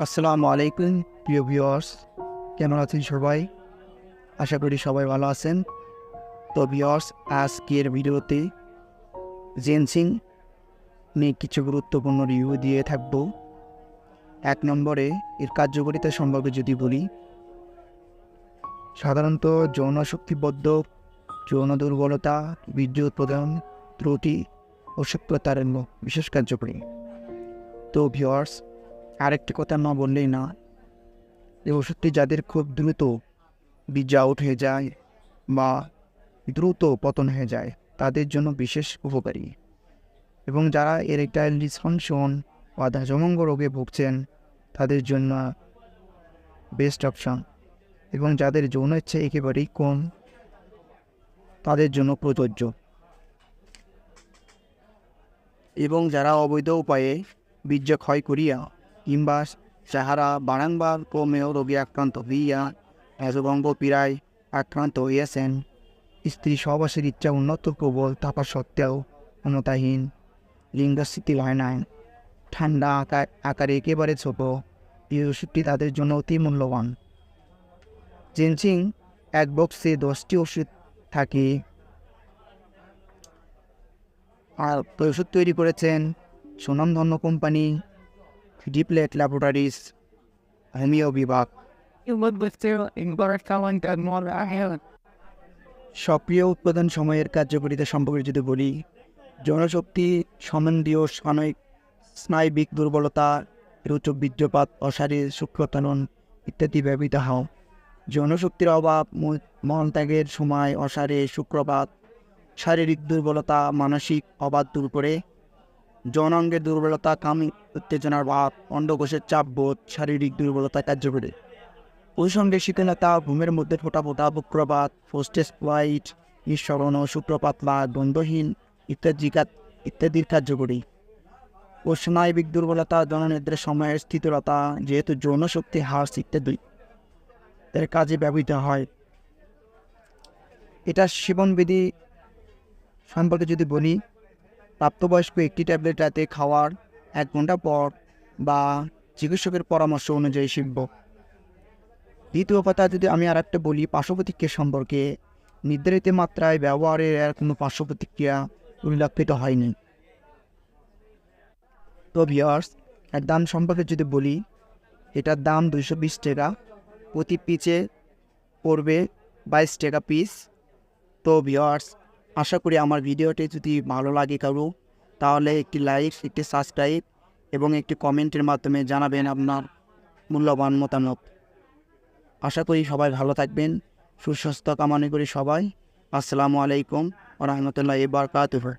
আসসালামু আলাইকুম প্রিয় ভিউয়ার্স, কেমন আছেন সবাই? আশা করি সবাই ভালো আছেন। তো ভিউয়ার্স, আজকের ভিডিওতে জেনসিং নিয়ে কিছু গুরুত্বপূর্ণ রিভিউ দিয়ে থাকবো। 1 নম্বরে এর কার্যকারিতা সম্পর্কে যদি বলি, সাধারণত যৌন শক্তিবদ্ধ, যৌন দুর্বলতা, বীর্য উৎপাদন ত্রুটি ও শুক্রতারণ্য বিশেষ কার্যকরী। তো ভিউয়ার্স, আরেকটি কথা না বললেই না, এই ওষুধটি যাদের খুব দ্রুত বীর্য আউট হয়ে যায় বা দ্রুত পতন হয়ে যায় তাদের জন্য বিশেষ উপকারী, এবং যারা এরেকটাইল ডিসফাংশন বা দাহজমঙ্গ রোগে ভুগছেন তাদের জন্য বেস্ট অপশন, এবং যাদের যৌন ইচ্ছা একেবারেই কম তাদের জন্য প্রযোজ্য, এবং যারা অবৈধ উপায়ে বীর্য ক্ষয় করিয়া কিংবা যাহারা বারংবার প্রমেয় রোগে আক্রান্ত হইয়া রাজভঙ্গ পীড়ায় আক্রান্ত হইয়াছেন, স্ত্রী সহবাসের ইচ্ছা উন্নত প্রবল থাকা সত্ত্বেও ক্ষমতাহীন, লিঙ্গ শিথিল হয় নাই, ঠান্ডা আকারে একেবারে ছোট, এই ওষুধটি তাদের জন্য অতি মূল্যবান। জেনসিং এক বক্সে 10টি ওষুধ থাকে, আর ওষুধ তৈরি করেছেন সুনামধন্য কোম্পানি ডিপ্লেট ল্যাবরেটরিজ হোমিও বিভাগ। সক্রিয় উৎপাদন সময়ের কার্যকারিতা সম্পর্কে যদি বলি, যৌনশক্তি সম্বন্ধীয় স্নায়বিক দুর্বলতা, রুচক বীর্যপাত, অশারীর শুক্রতারণ ইত্যাদি ব্যবহৃত হয়। যৌনশক্তির অভাব, মলত্যাগের সময় অসারে শুক্রপাত, শারীরিক দুর্বলতা, মানসিক অবাধ দূর করে, যৌনাঙ্গের দুর্বলতা, কাম উত্তেজনার ভাব, অন্ডকোষের চাপ বোধ, শারীরিক দুর্বলতা কার্যকরী। ওই সঙ্গে শীতলতা, ঘুমের মধ্যে ফোটা ফোটা, বক্রপাত, ফোস্টেস ফ্লাইট, নিঃসরণ ও শুক্রপাতলা, দ্বন্দ্বহীন ইত্যাদির কার্যকরী। ও স্নায়বিক দুর্বলতা, জননেন্দ্রের সময়ের স্থিতিরতা, যেহেতু যৌনশক্তি হ্রাস ইত্যাদি এর কাজে ব্যবহৃত হয়। এটা সেবনবিধি সম্পর্কে যদি বলি, প্রাপ্তবয়স্ক একটি ট্যাবলেট রাতে খাওয়ার 1 ঘন্টা পর বা চিকিৎসকের পরামর্শ অনুযায়ী শিখব। দ্বিতীয় কথা যদি আমি আর একটা বলি, পার্শ্বপ্রতিক্রিয়া সম্পর্কে, নির্ধারিত মাত্রায় ব্যবহারের আর কোনো পার্শ্বপ্রতিক্রিয়া পরিলক্ষিত হয়নি। তো ভিউয়ার্স, এর দাম সম্পর্কে যদি বলি, এটার দাম 220 টাকা, প্রতি পিসে পড়বে 22 টাকা পিস। তো ভিউয়ার্স, আশা করি আমার ভিডিওটি যদি ভালো লাগে কারো, তাহলে একটি লাইক, একটি সাবস্ক্রাইব এবং একটি কমেন্টের মাধ্যমে জানাবেন আপনার মূল্যবান মতামত। আশা করি সবাই ভালো থাকবেন, সুস্বাস্থ্য কামনা করি সবাই। আসসালামু আলাইকুম ওয়া রাহমাতুল্লাহি ওয়া বারাকাতুহু।